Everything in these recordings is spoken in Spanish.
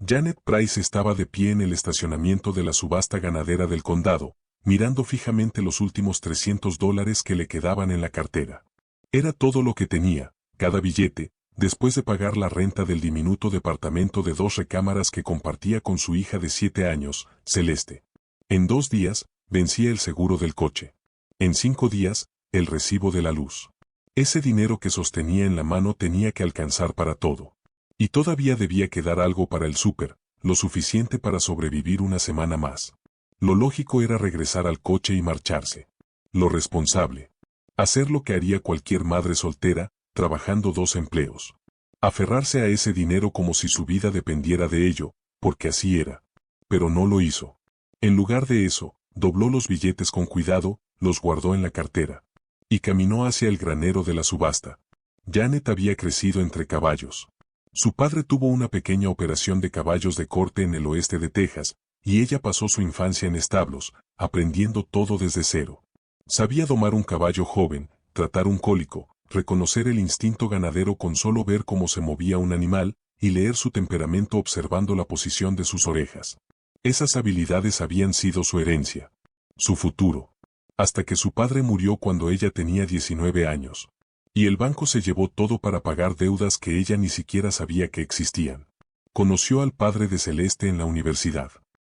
Janet Price estaba de pie en el estacionamiento de la subasta ganadera del condado, mirando fijamente los últimos $300 que le quedaban en la cartera. Era todo lo que tenía, cada billete, después de pagar la renta del diminuto departamento de 2 recámaras que compartía con su hija de 7 años, Celeste. En 2 días, vencía el seguro del coche. En 5 días, el recibo de la luz. Ese dinero que sostenía en la mano tenía que alcanzar para todo. Y todavía debía quedar algo para el súper, lo suficiente para sobrevivir una semana más. Lo lógico era regresar al coche y marcharse. Lo responsable. Hacer lo que haría cualquier madre soltera, trabajando 2 empleos. Aferrarse a ese dinero como si su vida dependiera de ello, porque así era. Pero no lo hizo. En lugar de eso, dobló los billetes con cuidado, los guardó en la cartera. Y caminó hacia el granero de la subasta. Janet había crecido entre caballos. Su padre tuvo una pequeña operación de caballos de corte en el oeste de Texas, y ella pasó su infancia en establos, aprendiendo todo desde cero. Sabía domar un caballo joven, tratar un cólico, reconocer el instinto ganadero con solo ver cómo se movía un animal, y leer su temperamento observando la posición de sus orejas. Esas habilidades habían sido su herencia. Su futuro. Hasta que su padre murió cuando ella tenía 19 años. Y el banco se llevó todo para pagar deudas que ella ni siquiera sabía que existían. Conoció al padre de Celeste en la universidad.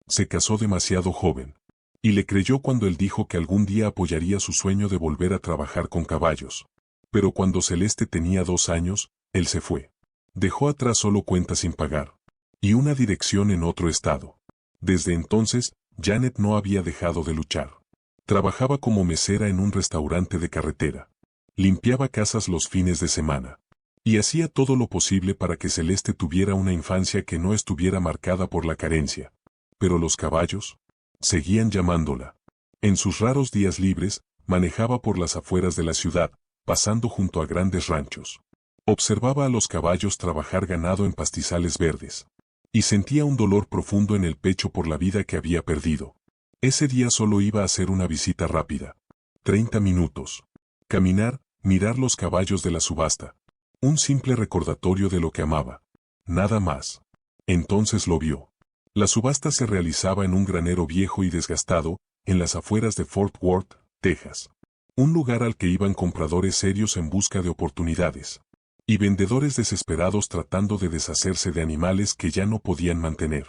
Se casó demasiado joven. Y le creyó cuando él dijo que algún día apoyaría su sueño de volver a trabajar con caballos. Pero cuando Celeste tenía 2 años, él se fue. Dejó atrás solo cuentas sin pagar. Y una dirección en otro estado. Desde entonces, Janet no había dejado de luchar. Trabajaba como mesera en un restaurante de carretera. Limpiaba casas los fines de semana. Y hacía todo lo posible para que Celeste tuviera una infancia que no estuviera marcada por la carencia. Pero los caballos seguían llamándola. En sus raros días libres, manejaba por las afueras de la ciudad, pasando junto a grandes ranchos. Observaba a los caballos trabajar ganado en pastizales verdes. Y sentía un dolor profundo en el pecho por la vida que había perdido. Ese día solo iba a hacer una visita rápida. 30 minutos. Caminar, mirar los caballos de la subasta. Un simple recordatorio de lo que amaba. Nada más. Entonces lo vio. La subasta se realizaba en un granero viejo y desgastado, en las afueras de Fort Worth, Texas. Un lugar al que iban compradores serios en busca de oportunidades. Y vendedores desesperados tratando de deshacerse de animales que ya no podían mantener.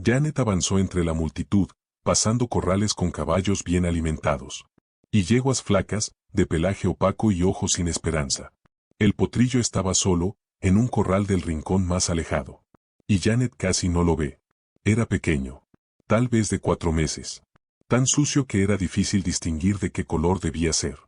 Janet avanzó entre la multitud, pasando corrales con caballos bien alimentados. Y yeguas flacas, de pelaje opaco y ojos sin esperanza. El potrillo estaba solo, en un corral del rincón más alejado. Y Janet casi no lo ve. Era pequeño. Tal vez de 4 meses. Tan sucio que era difícil distinguir de qué color debía ser.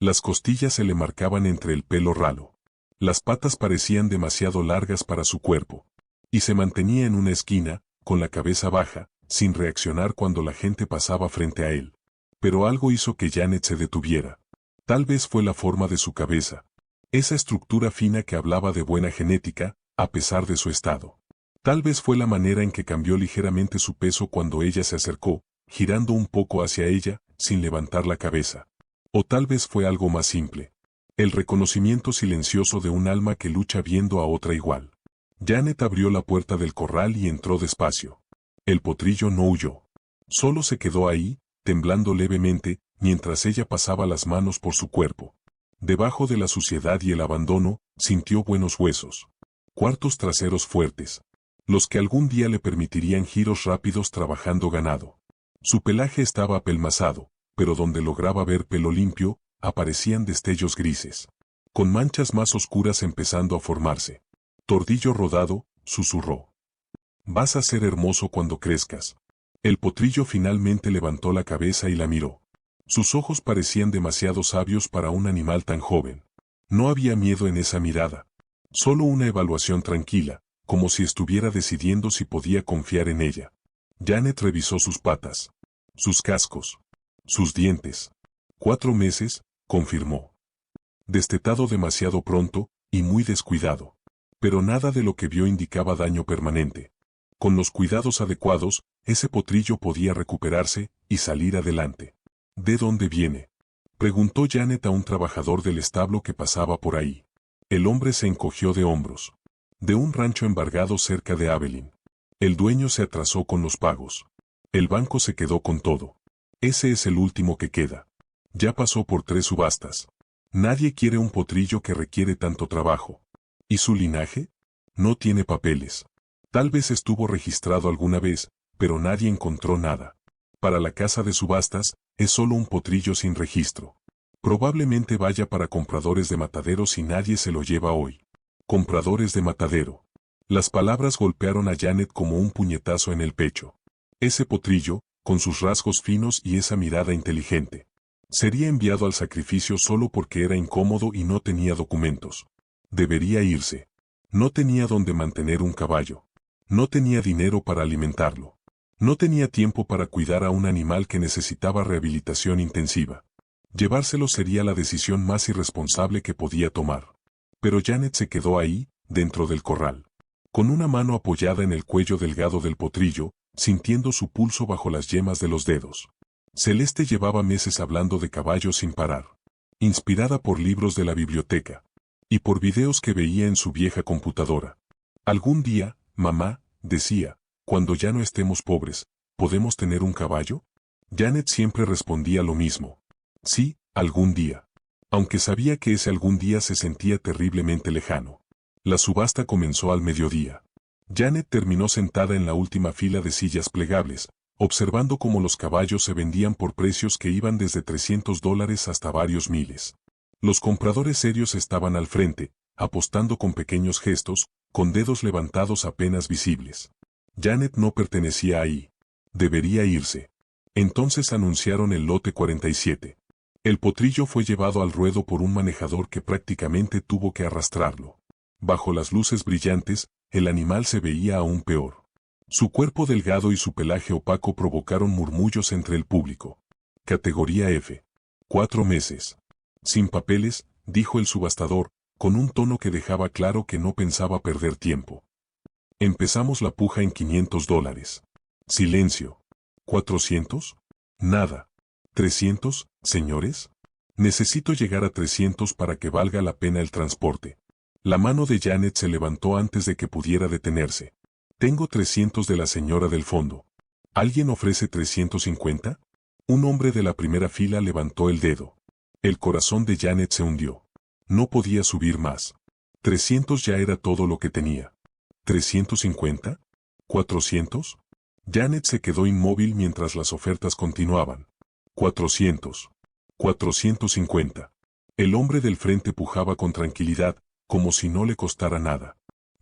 Las costillas se le marcaban entre el pelo ralo. Las patas parecían demasiado largas para su cuerpo. Y se mantenía en una esquina, con la cabeza baja, sin reaccionar cuando la gente pasaba frente a él. Pero algo hizo que Janet se detuviera. Tal vez fue la forma de su cabeza. Esa estructura fina que hablaba de buena genética, a pesar de su estado. Tal vez fue la manera en que cambió ligeramente su peso cuando ella se acercó, girando un poco hacia ella, sin levantar la cabeza. O tal vez fue algo más simple. El reconocimiento silencioso de un alma que lucha viendo a otra igual. Janet abrió la puerta del corral y entró despacio. El potrillo no huyó. Solo se quedó ahí, temblando levemente, mientras ella pasaba las manos por su cuerpo. Debajo de la suciedad y el abandono, sintió buenos huesos. Cuartos traseros fuertes. Los que algún día le permitirían giros rápidos trabajando ganado. Su pelaje estaba apelmazado, pero donde lograba ver pelo limpio, aparecían destellos grises. Con manchas más oscuras empezando a formarse. Tordillo rodado, susurró. Vas a ser hermoso cuando crezcas. El potrillo finalmente levantó la cabeza y la miró. Sus ojos parecían demasiado sabios para un animal tan joven. No había miedo en esa mirada. Solo una evaluación tranquila, como si estuviera decidiendo si podía confiar en ella. Janet revisó sus patas, sus cascos, sus dientes. 4 meses, confirmó. Destetado demasiado pronto, y muy descuidado. Pero nada de lo que vio indicaba daño permanente. Con los cuidados adecuados, ese potrillo podía recuperarse y salir adelante. ¿De dónde viene?, preguntó Janet a un trabajador del establo que pasaba por ahí. El hombre se encogió de hombros. De un rancho embargado cerca de Abilene. El dueño se atrasó con los pagos. El banco se quedó con todo. Ese es el último que queda. Ya pasó por 3 subastas. Nadie quiere un potrillo que requiere tanto trabajo. ¿Y su linaje? No tiene papeles. Tal vez estuvo registrado alguna vez, pero nadie encontró nada. Para la casa de subastas, es solo un potrillo sin registro. Probablemente vaya para compradores de matadero si nadie se lo lleva hoy. Compradores de matadero. Las palabras golpearon a Janet como un puñetazo en el pecho. Ese potrillo, con sus rasgos finos y esa mirada inteligente, sería enviado al sacrificio solo porque era incómodo y no tenía documentos. Debería irse. No tenía donde mantener un caballo. No tenía dinero para alimentarlo. No tenía tiempo para cuidar a un animal que necesitaba rehabilitación intensiva. Llevárselo sería la decisión más irresponsable que podía tomar. Pero Janet se quedó ahí, dentro del corral, con una mano apoyada en el cuello delgado del potrillo, sintiendo su pulso bajo las yemas de los dedos. Celeste llevaba meses hablando de caballos sin parar, inspirada por libros de la biblioteca y por videos que veía en su vieja computadora. Algún día, mamá, decía, cuando ya no estemos pobres, ¿podemos tener un caballo? Janet siempre respondía lo mismo. Sí, algún día. Aunque sabía que ese algún día se sentía terriblemente lejano. La subasta comenzó al mediodía. Janet terminó sentada en la última fila de sillas plegables, observando cómo los caballos se vendían por precios que iban desde $300 hasta varios miles. Los compradores serios estaban al frente, apostando con pequeños gestos, con dedos levantados apenas visibles. Janet no pertenecía ahí. Debería irse. Entonces anunciaron el lote 47. El potrillo fue llevado al ruedo por un manejador que prácticamente tuvo que arrastrarlo. Bajo las luces brillantes, el animal se veía aún peor. Su cuerpo delgado y su pelaje opaco provocaron murmullos entre el público. Categoría F. 4 meses. Sin papeles, dijo el subastador, con un tono que dejaba claro que no pensaba perder tiempo. Empezamos la puja en $500. Silencio. ¿400? Nada. ¿300, señores? Necesito llegar a 300 para que valga la pena el transporte. La mano de Janet se levantó antes de que pudiera detenerse. Tengo 300 de la señora del fondo. ¿Alguien ofrece 350? Un hombre de la primera fila levantó el dedo. El corazón de Janet se hundió. No podía subir más. 300 ya era todo lo que tenía. ¿350? ¿400? Janet se quedó inmóvil mientras las ofertas continuaban. 400. 450. El hombre del frente pujaba con tranquilidad, como si no le costara nada.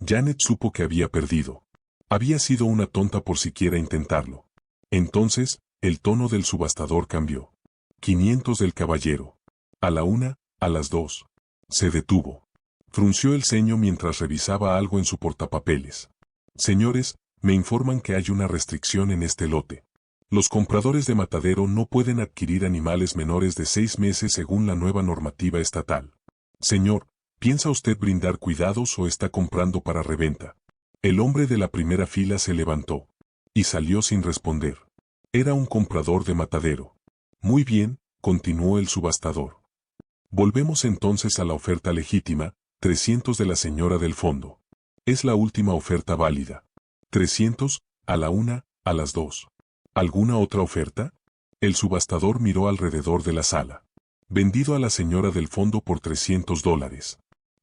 Janet supo que había perdido. Había sido una tonta por siquiera intentarlo. Entonces, el tono del subastador cambió. 500 del caballero. A la 1, a las 2. Se detuvo. Frunció el ceño mientras revisaba algo en su portapapeles. Señores, me informan que hay una restricción en este lote. Los compradores de matadero no pueden adquirir animales menores de 6 meses según la nueva normativa estatal. Señor, ¿piensa usted brindar cuidados o está comprando para reventa? El hombre de la primera fila se levantó y salió sin responder. Era un comprador de matadero. Muy bien, continuó el subastador. Volvemos entonces a la oferta legítima, 300 de la señora del fondo. Es la última oferta válida. 300, a la 1, a las 2. ¿Alguna otra oferta? El subastador miró alrededor de la sala. Vendido a la señora del fondo por $300.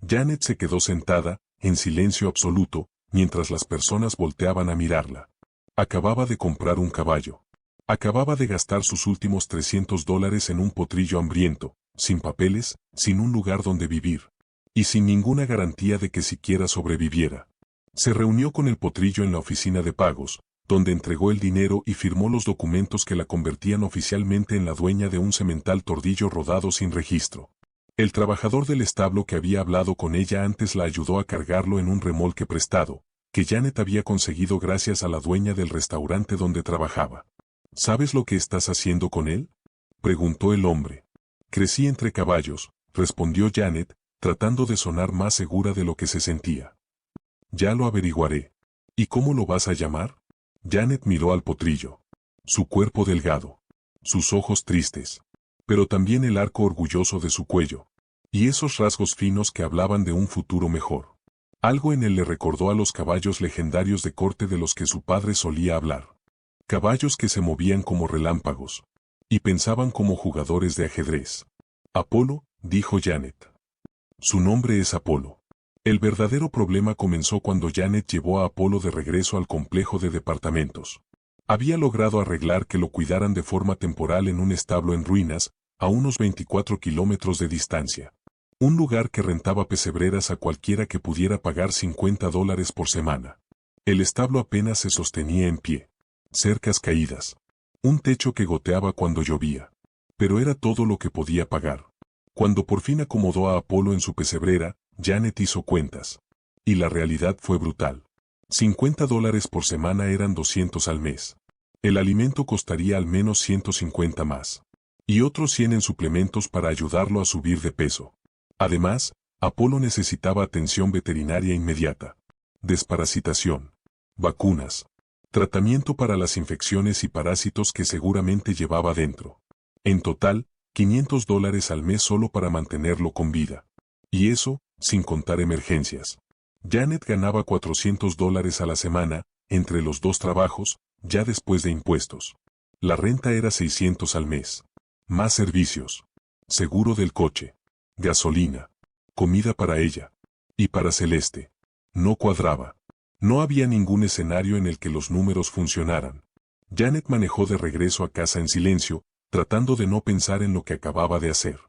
Janet se quedó sentada, en silencio absoluto, mientras las personas volteaban a mirarla. Acababa de comprar un caballo. Acababa de gastar sus últimos $300 en un potrillo hambriento, sin papeles, sin un lugar donde vivir. Y sin ninguna garantía de que siquiera sobreviviera. Se reunió con el potrillo en la oficina de pagos, donde entregó el dinero y firmó los documentos que la convertían oficialmente en la dueña de un semental tordillo rodado sin registro. El trabajador del establo que había hablado con ella antes la ayudó a cargarlo en un remolque prestado, que Janet había conseguido gracias a la dueña del restaurante donde trabajaba. ¿Sabes lo que estás haciendo con él?, preguntó el hombre. Crecí entre caballos, respondió Janet, tratando de sonar más segura de lo que se sentía. Ya lo averiguaré. ¿Y cómo lo vas a llamar? Janet miró al potrillo. Su cuerpo delgado. Sus ojos tristes. Pero también el arco orgulloso de su cuello. Y esos rasgos finos que hablaban de un futuro mejor. Algo en él le recordó a los caballos legendarios de corte de los que su padre solía hablar. Caballos que se movían como relámpagos. Y pensaban como jugadores de ajedrez. Apolo, dijo Janet. Su nombre es Apolo. El verdadero problema comenzó cuando Janet llevó a Apolo de regreso al complejo de departamentos. Había logrado arreglar que lo cuidaran de forma temporal en un establo en ruinas, a unos 24 kilómetros de distancia. Un lugar que rentaba pesebreras a cualquiera que pudiera pagar $50 por semana. El establo apenas se sostenía en pie. Cercas caídas. Un techo que goteaba cuando llovía. Pero era todo lo que podía pagar. Cuando por fin acomodó a Apolo en su pesebrera, Janet hizo cuentas. Y la realidad fue brutal. $50 por semana eran 200 al mes. El alimento costaría al menos 150 más. Y otros 100 en suplementos para ayudarlo a subir de peso. Además, Apolo necesitaba atención veterinaria inmediata. Desparasitación. Vacunas. Tratamiento para las infecciones y parásitos que seguramente llevaba dentro. En total, $500 al mes solo para mantenerlo con vida. Y eso, sin contar emergencias. Janet ganaba $400 a la semana, entre los dos trabajos, ya después de impuestos. La renta era $600 al mes. Más servicios. Seguro del coche. Gasolina. Comida para ella. Y para Celeste. No cuadraba. No había ningún escenario en el que los números funcionaran. Janet manejó de regreso a casa en silencio, tratando de no pensar en lo que acababa de hacer.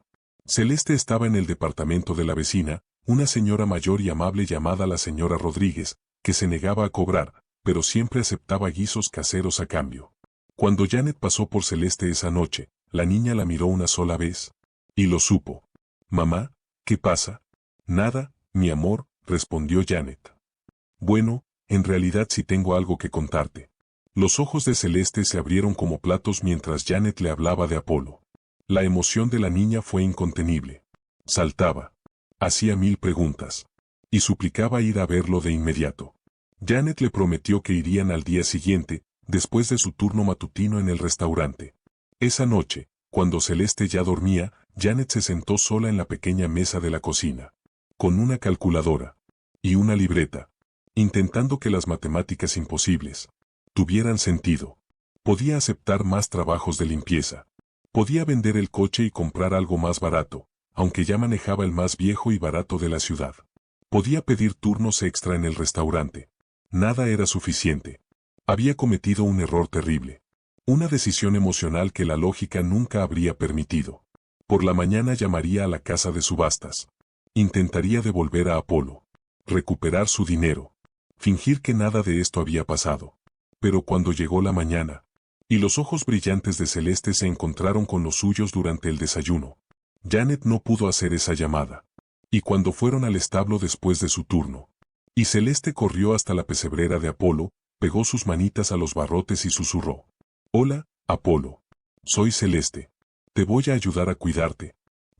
Celeste estaba en el departamento de la vecina, una señora mayor y amable llamada la señora Rodríguez, que se negaba a cobrar, pero siempre aceptaba guisos caseros a cambio. Cuando Janet pasó por Celeste esa noche, la niña la miró una sola vez. Y lo supo. «Mamá, ¿qué pasa?» «Nada, mi amor», respondió Janet. «Bueno, en realidad sí tengo algo que contarte». Los ojos de Celeste se abrieron como platos mientras Janet le hablaba de Apolo. La emoción de la niña fue incontenible. Saltaba. Hacía 1000 preguntas. Y suplicaba ir a verlo de inmediato. Janet le prometió que irían al día siguiente, después de su turno matutino en el restaurante. Esa noche, cuando Celeste ya dormía, Janet se sentó sola en la pequeña mesa de la cocina. Con una calculadora. Y una libreta. Intentando que las matemáticas imposibles tuvieran sentido. Podía aceptar más trabajos de limpieza. Podía vender el coche y comprar algo más barato, aunque ya manejaba el más viejo y barato de la ciudad. Podía pedir turnos extra en el restaurante. Nada era suficiente. Había cometido un error terrible. Una decisión emocional que la lógica nunca habría permitido. Por la mañana llamaría a la casa de subastas. Intentaría devolver a Apolo. Recuperar su dinero. Fingir que nada de esto había pasado. Pero cuando llegó la mañana, y los ojos brillantes de Celeste se encontraron con los suyos durante el desayuno, Janet no pudo hacer esa llamada. Y cuando fueron al establo después de su turno, y Celeste corrió hasta la pesebrera de Apolo, pegó sus manitas a los barrotes y susurró. «Hola, Apolo. Soy Celeste. Te voy a ayudar a cuidarte».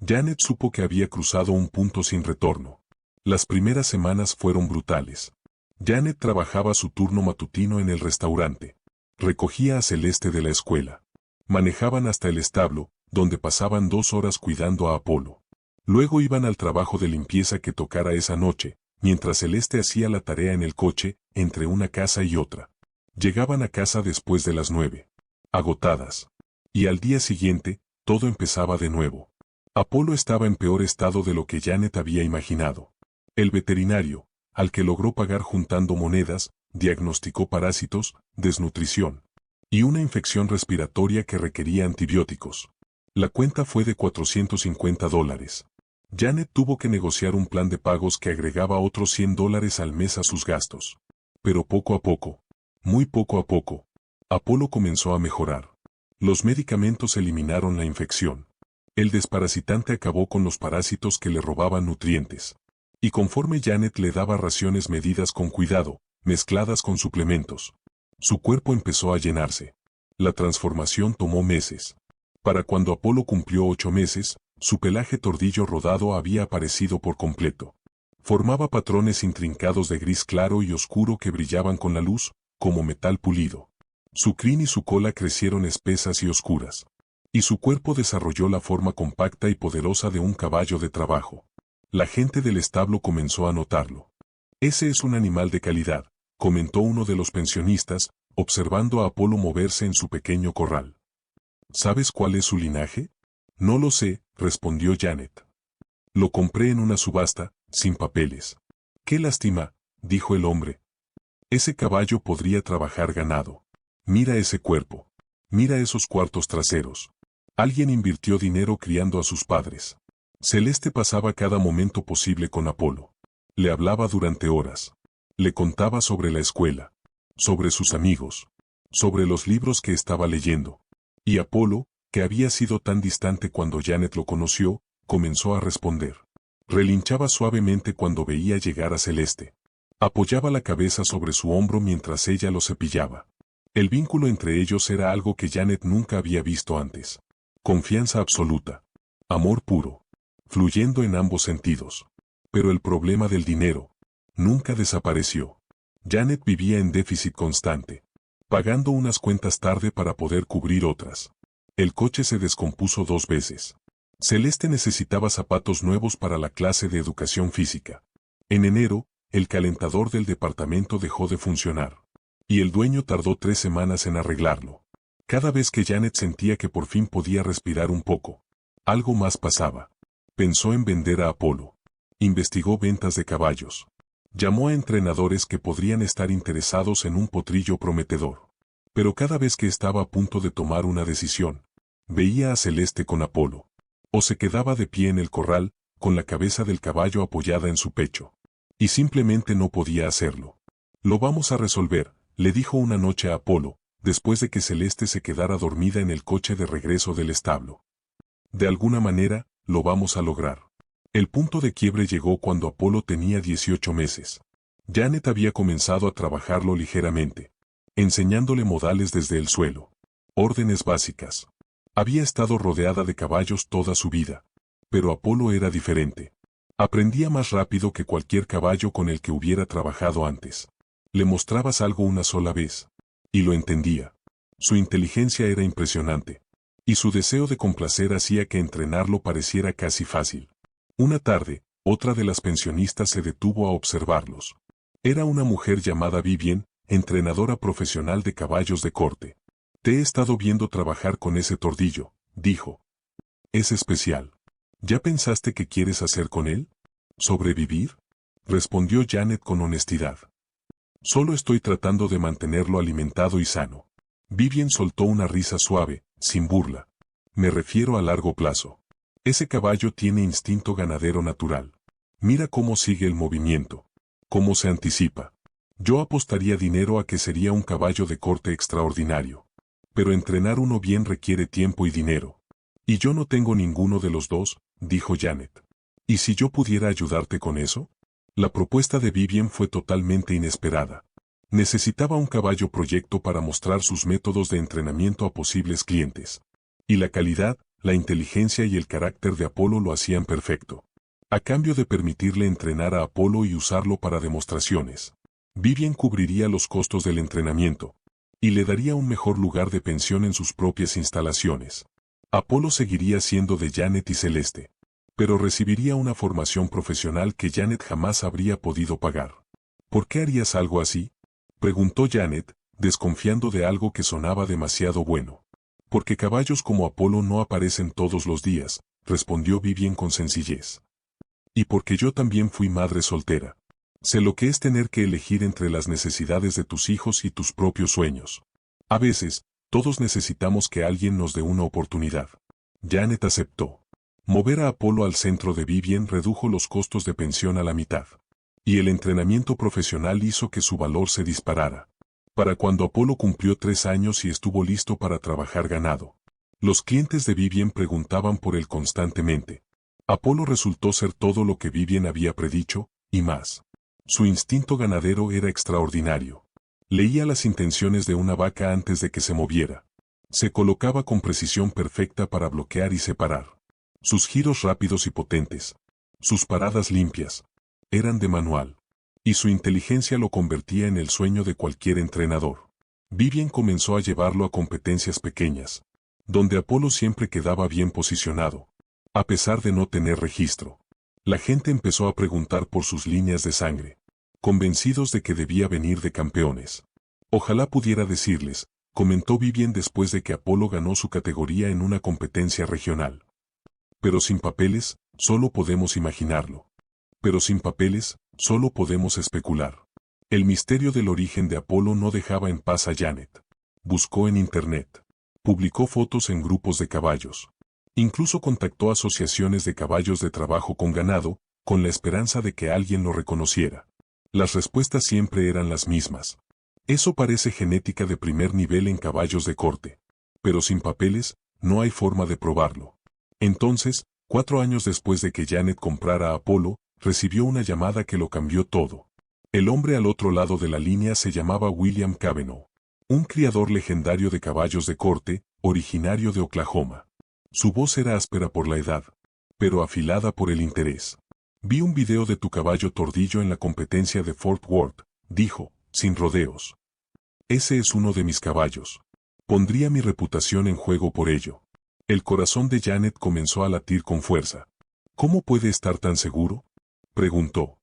Janet supo que había cruzado un punto sin retorno. Las primeras semanas fueron brutales. Janet trabajaba su turno matutino en el restaurante. Recogía a Celeste de la escuela. Manejaban hasta el establo, donde pasaban 2 horas cuidando a Apolo. Luego iban al trabajo de limpieza que tocara esa noche, mientras Celeste hacía la tarea en el coche, entre una casa y otra. Llegaban a casa después de las 9. Agotadas. Y al día siguiente, todo empezaba de nuevo. Apolo estaba en peor estado de lo que Janet había imaginado. El veterinario, al que logró pagar juntando monedas, diagnosticó parásitos, desnutrición y una infección respiratoria que requería antibióticos. La cuenta fue de $450. Janet tuvo que negociar un plan de pagos que agregaba otros $100 al mes a sus gastos. Pero poco a poco, muy poco a poco, Apolo comenzó a mejorar. Los medicamentos eliminaron la infección. El desparasitante acabó con los parásitos que le robaban nutrientes. Y conforme Janet le daba raciones medidas con cuidado, mezcladas con suplementos, su cuerpo empezó a llenarse. La transformación tomó meses. Para cuando Apolo cumplió 8 meses, su pelaje tordillo rodado había aparecido por completo. Formaba patrones intrincados de gris claro y oscuro que brillaban con la luz, como metal pulido. Su crin y su cola crecieron espesas y oscuras. Y su cuerpo desarrolló la forma compacta y poderosa de un caballo de trabajo. La gente del establo comenzó a notarlo. Ese es un animal de calidad, comentó uno de los pensionistas, observando a Apolo moverse en su pequeño corral. ¿Sabes cuál es su linaje? No lo sé, respondió Janet. Lo compré en una subasta, sin papeles. Qué lástima, dijo el hombre. Ese caballo podría trabajar ganado. Mira ese cuerpo. Mira esos cuartos traseros. Alguien invirtió dinero criando a sus padres. Celeste pasaba cada momento posible con Apolo. Le hablaba durante horas. Le contaba sobre la escuela, sobre sus amigos, sobre los libros que estaba leyendo. Y Apolo, que había sido tan distante cuando Janet lo conoció, comenzó a responder. Relinchaba suavemente cuando veía llegar a Celeste. Apoyaba la cabeza sobre su hombro mientras ella lo cepillaba. El vínculo entre ellos era algo que Janet nunca había visto antes. Confianza absoluta. Amor puro. Fluyendo en ambos sentidos. Pero el problema del dinero nunca desapareció. Janet vivía en déficit constante, pagando unas cuentas tarde para poder cubrir otras. El coche se descompuso 2 veces. Celeste necesitaba zapatos nuevos para la clase de educación física. En enero, el calentador del departamento dejó de funcionar. Y el dueño tardó 3 semanas en arreglarlo. Cada vez que Janet sentía que por fin podía respirar un poco, algo más pasaba. Pensó en vender a Apolo. Investigó ventas de caballos. Llamó a entrenadores que podrían estar interesados en un potrillo prometedor. Pero cada vez que estaba a punto de tomar una decisión, veía a Celeste con Apolo. O se quedaba de pie en el corral, con la cabeza del caballo apoyada en su pecho. Y simplemente no podía hacerlo. Lo vamos a resolver, le dijo una noche a Apolo, después de que Celeste se quedara dormida en el coche de regreso del establo. De alguna manera, lo vamos a lograr. El punto de quiebre llegó cuando Apolo tenía 18 meses. Janet había comenzado a trabajarlo ligeramente, enseñándole modales desde el suelo. Órdenes básicas. Había estado rodeada de caballos toda su vida. Pero Apolo era diferente. Aprendía más rápido que cualquier caballo con el que hubiera trabajado antes. Le mostrabas algo una sola vez. Y lo entendía. Su inteligencia era impresionante. Y su deseo de complacer hacía que entrenarlo pareciera casi fácil. Una tarde, otra de las pensionistas se detuvo a observarlos. Era una mujer llamada Vivien, entrenadora profesional de caballos de corte. Te he estado viendo trabajar con ese tordillo, dijo. Es especial. ¿Ya pensaste qué quieres hacer con él? ¿Sobrevivir? Respondió Janet con honestidad. Solo estoy tratando de mantenerlo alimentado y sano. Vivien soltó una risa suave, sin burla. Me refiero a largo plazo. Ese caballo tiene instinto ganadero natural. Mira cómo sigue el movimiento. Cómo se anticipa. Yo apostaría dinero a que sería un caballo de corte extraordinario. Pero entrenar uno bien requiere tiempo y dinero. Y yo no tengo ninguno de los dos, dijo Janet. ¿Y si yo pudiera ayudarte con eso? La propuesta de Vivien fue totalmente inesperada. Necesitaba un caballo proyecto para mostrar sus métodos de entrenamiento a posibles clientes. Y la calidad, la inteligencia y el carácter de Apolo lo hacían perfecto. A cambio de permitirle entrenar a Apolo y usarlo para demostraciones, Vivien cubriría los costos del entrenamiento. Y le daría un mejor lugar de pensión en sus propias instalaciones. Apolo seguiría siendo de Janet y Celeste. Pero recibiría una formación profesional que Janet jamás habría podido pagar. ¿Por qué harías algo así? Preguntó Janet, desconfiando de algo que sonaba demasiado bueno. Porque caballos como Apolo no aparecen todos los días, respondió Vivien con sencillez. Y porque yo también fui madre soltera. Sé lo que es tener que elegir entre las necesidades de tus hijos y tus propios sueños. A veces, todos necesitamos que alguien nos dé una oportunidad. Janet aceptó. Mover a Apolo al centro de Vivien redujo los costos de pensión a la mitad. Y el entrenamiento profesional hizo que su valor se disparara. Para cuando Apolo cumplió 3 años y estuvo listo para trabajar ganado, los clientes de Vivien preguntaban por él constantemente. Apolo resultó ser todo lo que Vivien había predicho, y más. Su instinto ganadero era extraordinario. Leía las intenciones de una vaca antes de que se moviera. Se colocaba con precisión perfecta para bloquear y separar. Sus giros rápidos y potentes. Sus paradas limpias. Eran de manual. Y su inteligencia lo convertía en el sueño de cualquier entrenador. Vivien comenzó a llevarlo a competencias pequeñas, donde Apolo siempre quedaba bien posicionado, a pesar de no tener registro. La gente empezó a preguntar por sus líneas de sangre. convencidos de que debía venir de campeones. Ojalá pudiera decirles, comentó Vivien después de que Apolo ganó su categoría en una competencia regional. Pero sin papeles, solo podemos imaginarlo. Pero sin papeles, solo podemos especular. El misterio del origen de Apolo no dejaba en paz a Janet. Buscó en internet. Publicó fotos en grupos de caballos. Incluso contactó asociaciones de caballos de trabajo con ganado, con la esperanza de que alguien lo reconociera. Las respuestas siempre eran las mismas. Eso parece genética de primer nivel en caballos de corte. Pero sin papeles, no hay forma de probarlo. Entonces, 4 años después de que Janet comprara a Apolo, recibió una llamada que lo cambió todo. El hombre al otro lado de la línea se llamaba William Cavanaugh, un criador legendario de caballos de corte, originario de Oklahoma. Su voz era áspera por la edad, pero afilada por el interés. Vi un video de tu caballo tordillo en la competencia de Fort Worth, dijo, sin rodeos. Ese es uno de mis caballos. Pondría mi reputación en juego por ello. El corazón de Janet comenzó a latir con fuerza. ¿Cómo puede estar tan seguro?, preguntó.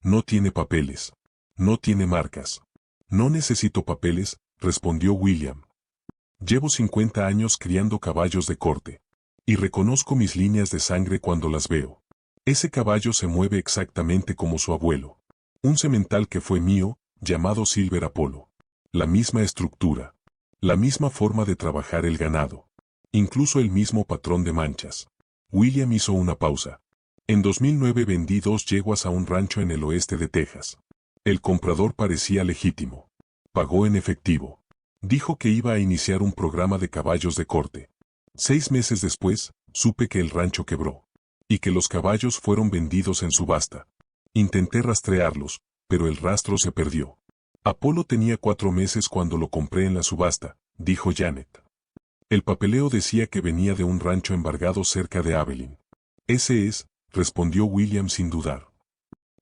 No tiene papeles. No tiene marcas. No necesito papeles, respondió William. Llevo 50 años criando caballos de corte. Y reconozco mis líneas de sangre cuando las veo. Ese caballo se mueve exactamente como su abuelo. Un semental que fue mío, llamado Silver Apollo. La misma estructura. La misma forma de trabajar el ganado. Incluso el mismo patrón de manchas. William hizo una pausa. En 2009 vendí 2 yeguas a un rancho en el oeste de Texas. El comprador parecía legítimo. Pagó en efectivo. Dijo que iba a iniciar un programa de caballos de corte. 6 meses después, supe que el rancho quebró. Y que los caballos fueron vendidos en subasta. Intenté rastrearlos, pero el rastro se perdió. Apolo tenía 4 meses cuando lo compré en la subasta, dijo Janet. El papeleo decía que venía de un rancho embargado cerca de Abilene. Ese es, respondió William sin dudar.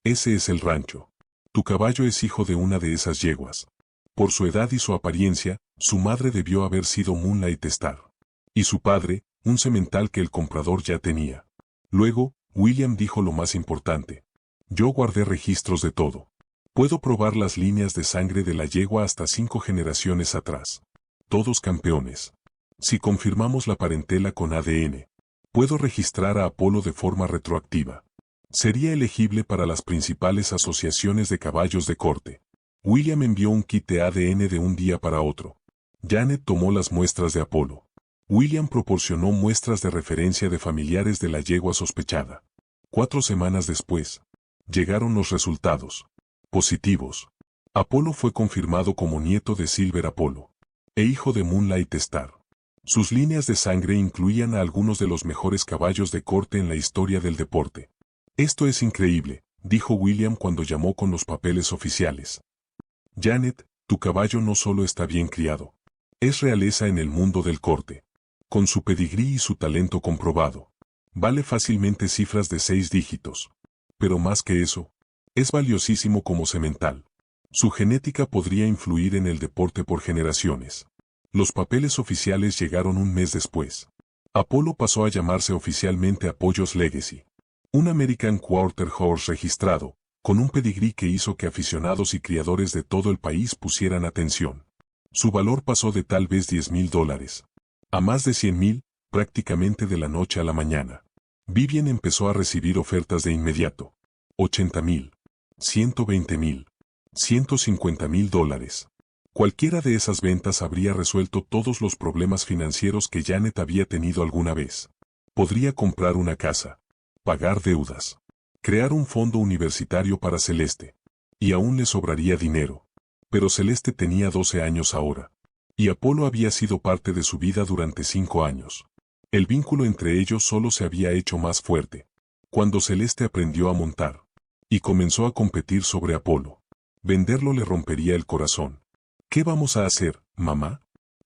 Ese es el rancho. Tu caballo es hijo de una de esas yeguas. Por su edad y su apariencia, su madre debió haber sido Moonlight Star. Y su padre, un semental que el comprador ya tenía. Luego, William dijo lo más importante. Yo guardé registros de todo. Puedo probar las líneas de sangre de la yegua hasta 5 generaciones atrás. Todos campeones. Si confirmamos la parentela con ADN, puedo registrar a Apolo de forma retroactiva. Sería elegible para las principales asociaciones de caballos de corte. William envió un kit de ADN de un día para otro. Janet tomó las muestras de Apolo. William proporcionó muestras de referencia de familiares de la yegua sospechada. 4 semanas después, llegaron los resultados. Positivos. Apolo fue confirmado como nieto de Silver Apollo e hijo de Moonlight Star. Sus líneas de sangre incluían a algunos de los mejores caballos de corte en la historia del deporte. Esto es increíble, dijo William cuando llamó con los papeles oficiales. Janet, tu caballo no solo está bien criado. Es realeza en el mundo del corte. Con su pedigrí y su talento comprobado. Vale fácilmente cifras de 6 dígitos. Pero más que eso, es valiosísimo como semental. Su genética podría influir en el deporte por generaciones. Los papeles oficiales llegaron un mes después. Apolo pasó a llamarse oficialmente Apollo's Legacy. Un American Quarter Horse registrado, con un pedigrí que hizo que aficionados y criadores de todo el país pusieran atención. Su valor pasó de tal vez $10,000 a más de 100,000, prácticamente de la noche a la mañana. Vivien empezó a recibir ofertas de inmediato. 80,000, 120,000, $150,000. Cualquiera de esas ventas habría resuelto todos los problemas financieros que Janet había tenido alguna vez. Podría comprar una casa, pagar deudas, crear un fondo universitario para Celeste. Y aún le sobraría dinero. Pero Celeste tenía 12 años ahora. Y Apolo había sido parte de su vida durante 5 años. El vínculo entre ellos solo se había hecho más fuerte. Cuando Celeste aprendió a montar. Y comenzó a competir sobre Apolo. Venderlo le rompería el corazón. ¿Qué vamos a hacer, mamá?,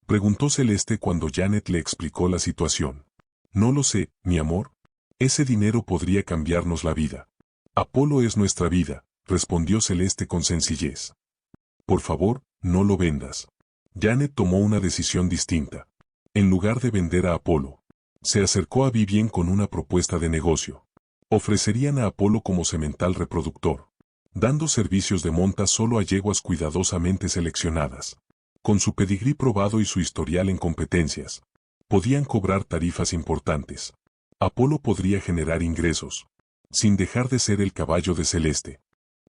preguntó Celeste cuando Janet le explicó la situación. No lo sé, mi amor. Ese dinero podría cambiarnos la vida. Apolo es nuestra vida, respondió Celeste con sencillez. Por favor, no lo vendas. Janet tomó una decisión distinta. En lugar de vender a Apolo, se acercó a Vivien con una propuesta de negocio. Ofrecerían a Apolo como semental reproductor. dando servicios de monta solo a yeguas cuidadosamente seleccionadas. Con su pedigrí probado y su historial en competencias, podían cobrar tarifas importantes. Apolo podría generar ingresos, sin dejar de ser el caballo de Celeste.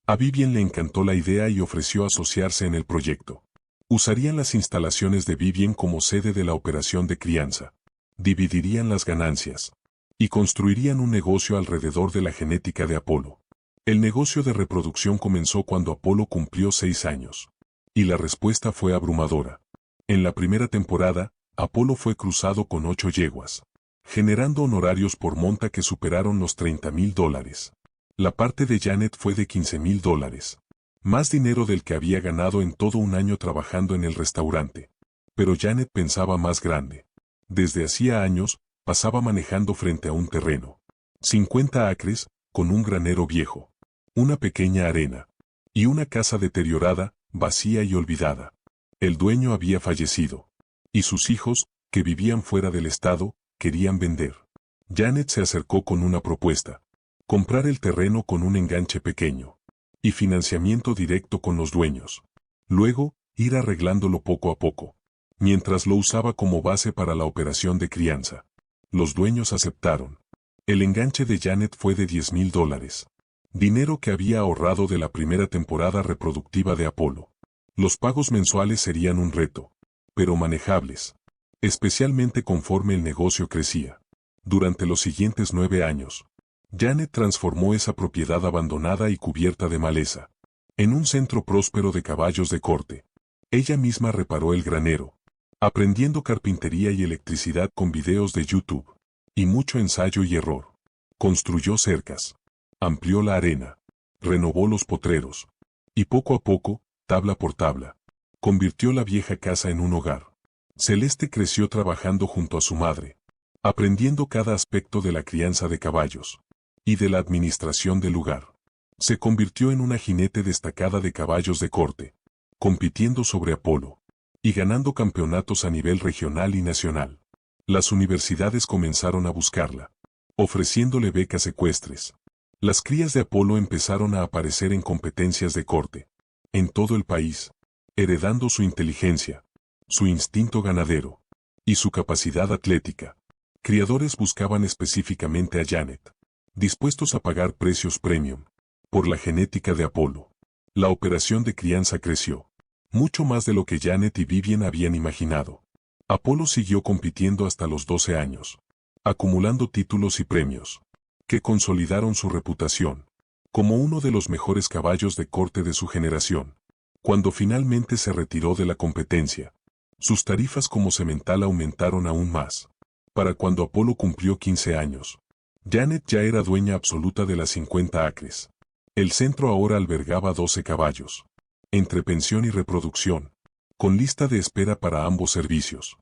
A Vivien le encantó la idea y ofreció asociarse en el proyecto. Usarían las instalaciones de Vivien como sede de la operación de crianza. Dividirían las ganancias. Y construirían un negocio alrededor de la genética de Apolo. El negocio de reproducción comenzó cuando Apolo cumplió 6 años. Y la respuesta fue abrumadora. En la primera temporada, Apolo fue cruzado con 8 yeguas, generando honorarios por monta que superaron los $30,000. La parte de Janet fue de $15,000. Más dinero del que había ganado en todo un año trabajando en el restaurante. Pero Janet pensaba más grande. Desde hacía años, pasaba manejando frente a un terreno. 50 acres, con un granero viejo, una pequeña arena, y una casa deteriorada, vacía y olvidada. El dueño había fallecido. Y sus hijos, que vivían fuera del estado, querían vender. Janet se acercó con una propuesta. Comprar el terreno con un enganche pequeño. Y financiamiento directo con los dueños. Luego, ir arreglándolo poco a poco. Mientras lo usaba como base para la operación de crianza. Los dueños aceptaron. El enganche de Janet fue de $10,000. Dinero que había ahorrado de la primera temporada reproductiva de Apolo. Los pagos mensuales serían un reto, pero manejables. Especialmente conforme el negocio crecía. Durante los siguientes 9 años, Janet transformó esa propiedad abandonada y cubierta de maleza en un centro próspero de caballos de corte. Ella misma reparó el granero, aprendiendo carpintería y electricidad con videos de YouTube, y mucho ensayo y error. Construyó cercas, amplió la arena, renovó los potreros, y poco a poco, tabla por tabla, convirtió la vieja casa en un hogar. Celeste creció trabajando junto a su madre, aprendiendo cada aspecto de la crianza de caballos y de la administración del lugar. Se convirtió en una jinete destacada de caballos de corte, compitiendo sobre Apolo y ganando campeonatos a nivel regional y nacional. Las universidades comenzaron a buscarla, ofreciéndole becas ecuestres. Las crías de Apolo empezaron a aparecer en competencias de corte, en todo el país, heredando su inteligencia, su instinto ganadero y su capacidad atlética. Criadores buscaban específicamente a Janet, dispuestos a pagar precios premium por la genética de Apolo. La operación de crianza creció, mucho más de lo que Janet y Vivien habían imaginado. Apolo siguió compitiendo hasta los 12 años, acumulando títulos y premios, que consolidaron su reputación como uno de los mejores caballos de corte de su generación. Cuando finalmente se retiró de la competencia, sus tarifas como semental aumentaron aún más. Para cuando Apolo cumplió 15 años, Janet ya era dueña absoluta de las 50 acres. El centro ahora albergaba 12 caballos, entre pensión y reproducción, con lista de espera para ambos servicios.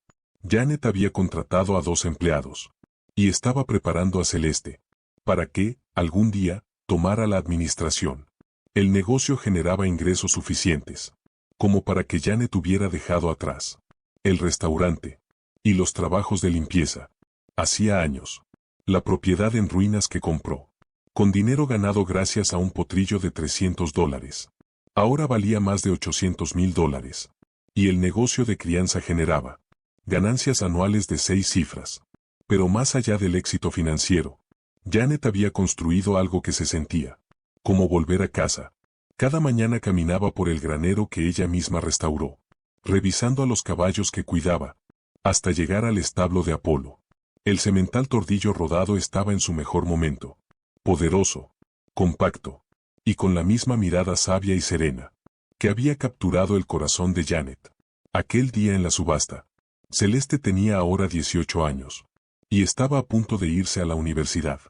Janet había contratado a 2 empleados, y estaba preparando a Celeste, para que, algún día, tomara la administración. El negocio generaba ingresos suficientes, como para que Janet hubiera dejado atrás el restaurante y los trabajos de limpieza. Hacía años, la propiedad en ruinas que compró, con dinero ganado gracias a un potrillo de $300, ahora valía más de $800,000, y el negocio de crianza generaba ganancias anuales de 6 cifras. Pero más allá del éxito financiero, Janet había construido algo que se sentía como volver a casa. Cada mañana caminaba por el granero que ella misma restauró, revisando a los caballos que cuidaba, hasta llegar al establo de Apolo. El semental tordillo rodado estaba en su mejor momento, poderoso, compacto, y con la misma mirada sabia y serena, que había capturado el corazón de Janet. Aquel día en la subasta, Celeste tenía ahora 18 años, y estaba a punto de irse a la universidad,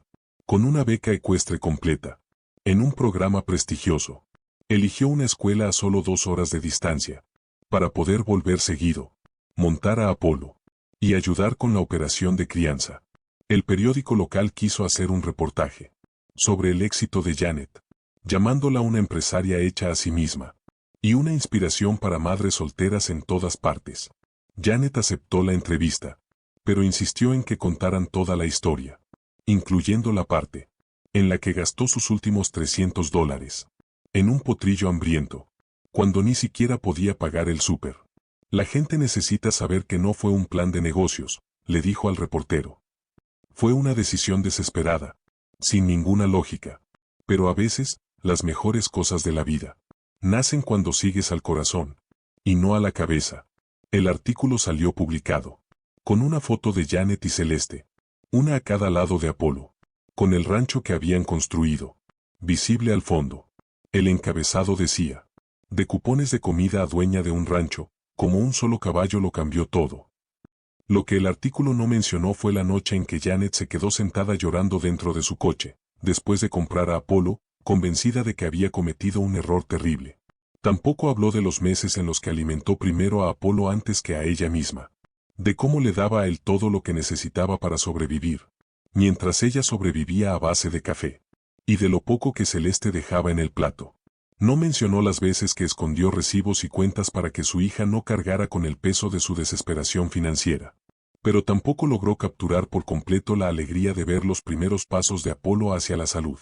con una beca ecuestre completa, en un programa prestigioso. Eligió una escuela a solo 2 horas de distancia, para poder volver seguido, montar a Apolo, y ayudar con la operación de crianza. El periódico local quiso hacer un reportaje sobre el éxito de Janet, llamándola una empresaria hecha a sí misma, y una inspiración para madres solteras en todas partes. Janet aceptó la entrevista, pero insistió en que contaran toda la historia, incluyendo la parte en la que gastó sus últimos $300. En un potrillo hambriento. Cuando ni siquiera podía pagar el súper. La gente necesita saber que no fue un plan de negocios, le dijo al reportero. Fue una decisión desesperada, sin ninguna lógica. Pero a veces, las mejores cosas de la vida nacen cuando sigues al corazón, y no a la cabeza. El artículo salió publicado, con una foto de Janet y Celeste, una a cada lado de Apolo, con el rancho que habían construido, visible al fondo. El encabezado decía, de cupones de comida a dueña de un rancho, como un solo caballo lo cambió todo. Lo que el artículo no mencionó fue la noche en que Janet se quedó sentada llorando dentro de su coche, después de comprar a Apolo, convencida de que había cometido un error terrible. Tampoco habló de los meses en los que alimentó primero a Apolo antes que a ella misma, de cómo le daba a él todo lo que necesitaba para sobrevivir, mientras ella sobrevivía a base de café, y de lo poco que Celeste dejaba en el plato. No mencionó las veces que escondió recibos y cuentas para que su hija no cargara con el peso de su desesperación financiera. Pero tampoco logró capturar por completo la alegría de ver los primeros pasos de Apolo hacia la salud.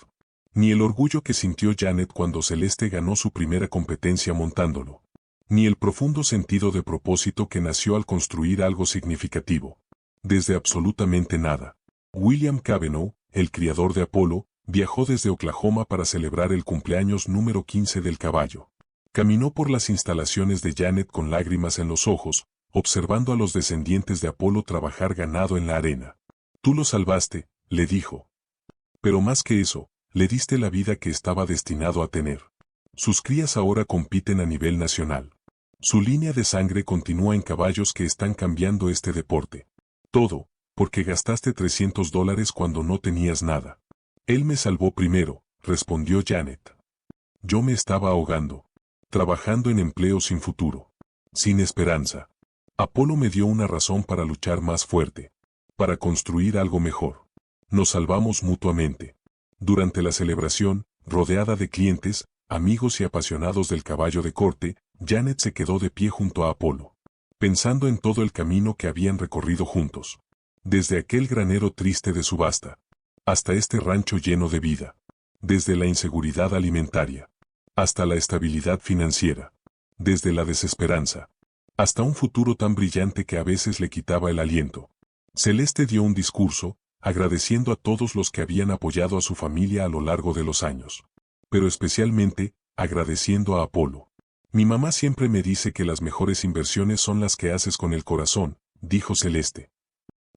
Ni el orgullo que sintió Janet cuando Celeste ganó su primera competencia montándolo. Ni el profundo sentido de propósito que nació al construir algo significativo. Desde absolutamente nada. William Cavanaugh, el criador de Apolo, viajó desde Oklahoma para celebrar el cumpleaños número 15 del caballo. Caminó por las instalaciones de Janet con lágrimas en los ojos, observando a los descendientes de Apolo trabajar ganado en la arena. Tú lo salvaste, le dijo. Pero más que eso, le diste la vida que estaba destinado a tener. Sus crías ahora compiten a nivel nacional. Su línea de sangre continúa en caballos que están cambiando este deporte. Todo, porque gastaste $300 cuando no tenías nada. Él me salvó primero, respondió Janet. Yo me estaba ahogando. Trabajando en empleo sin futuro. Sin esperanza. Apolo me dio una razón para luchar más fuerte. Para construir algo mejor. Nos salvamos mutuamente. Durante la celebración, rodeada de clientes, amigos y apasionados del caballo de corte, Janet se quedó de pie junto a Apolo. Pensando en todo el camino que habían recorrido juntos. Desde aquel granero triste de subasta. Hasta este rancho lleno de vida. Desde la inseguridad alimentaria. Hasta la estabilidad financiera. Desde la desesperanza. Hasta un futuro tan brillante que a veces le quitaba el aliento. Celeste dio un discurso, agradeciendo a todos los que habían apoyado a su familia a lo largo de los años. Pero especialmente, agradeciendo a Apolo. Mi mamá siempre me dice que las mejores inversiones son las que haces con el corazón, dijo Celeste.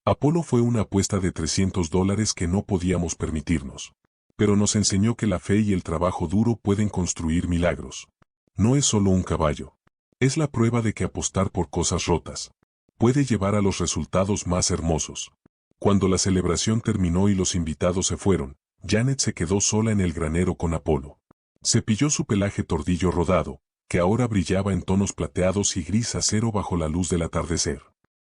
Apolo fue una apuesta de $300 que no podíamos permitirnos. Pero nos enseñó que la fe y el trabajo duro pueden construir milagros. No es solo un caballo. Es la prueba de que apostar por cosas rotas puede llevar a los resultados más hermosos. Cuando la celebración terminó y los invitados se fueron, Janet se quedó sola en el granero con Apolo. Cepilló su pelaje tordillo rodado, que ahora brillaba en tonos plateados y gris acero bajo la luz del atardecer.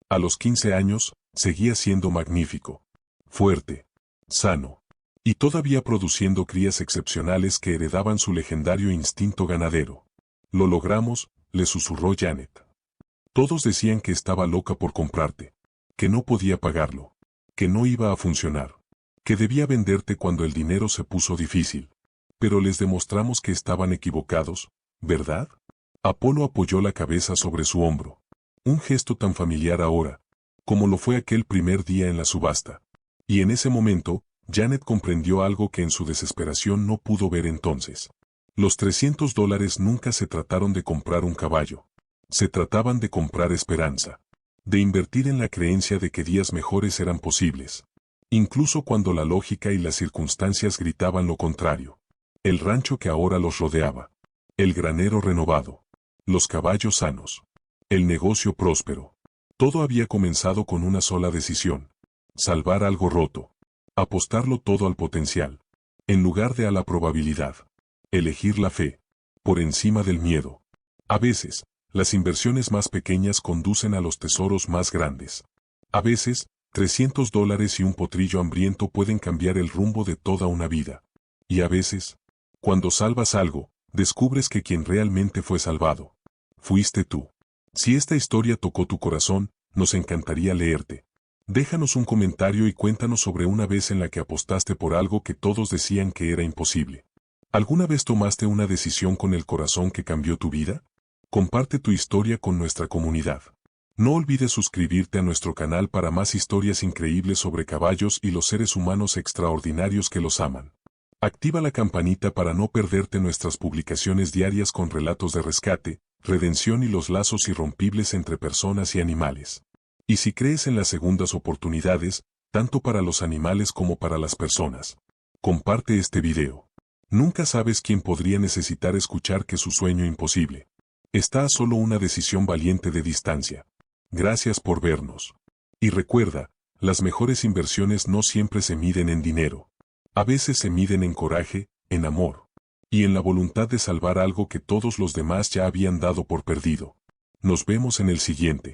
A los 15 años, seguía siendo magnífico, fuerte, sano, y todavía produciendo crías excepcionales que heredaban su legendario instinto ganadero. Lo logramos, le susurró Janet. Todos decían que estaba loca por comprarte, que no podía pagarlo, que no iba a funcionar, que debía venderte cuando el dinero se puso difícil. Pero les demostramos que estaban equivocados, ¿verdad? Apolo apoyó la cabeza sobre su hombro. Un gesto tan familiar ahora, como lo fue aquel primer día en la subasta. Y en ese momento, Janet comprendió algo que en su desesperación no pudo ver entonces. Los $300 nunca se trataron de comprar un caballo. Se trataban de comprar esperanza. De invertir en la creencia de que días mejores eran posibles. Incluso cuando la lógica y las circunstancias gritaban lo contrario. El rancho que ahora los rodeaba. El granero renovado. Los caballos sanos. El negocio próspero. Todo había comenzado con una sola decisión. Salvar algo roto. Apostarlo todo al potencial. En lugar de a la probabilidad. Elegir la fe. Por encima del miedo. A veces, las inversiones más pequeñas conducen a los tesoros más grandes. A veces, $300 y un potrillo hambriento pueden cambiar el rumbo de toda una vida. Y a veces, cuando salvas algo, descubres que quien realmente fue salvado fuiste tú. Si esta historia tocó tu corazón, nos encantaría leerte. Déjanos un comentario y cuéntanos sobre una vez en la que apostaste por algo que todos decían que era imposible. ¿Alguna vez tomaste una decisión con el corazón que cambió tu vida? Comparte tu historia con nuestra comunidad. No olvides suscribirte a nuestro canal para más historias increíbles sobre caballos y los seres humanos extraordinarios que los aman. Activa la campanita para no perderte nuestras publicaciones diarias con relatos de rescate, redención y los lazos irrompibles entre personas y animales. Y si crees en las segundas oportunidades, tanto para los animales como para las personas, comparte este video. Nunca sabes quién podría necesitar escuchar que su sueño imposible está a solo una decisión valiente de distancia. Gracias por vernos. Y recuerda, las mejores inversiones no siempre se miden en dinero. A veces se miden en coraje, en amor, y en la voluntad de salvar algo que todos los demás ya habían dado por perdido. Nos vemos en el siguiente.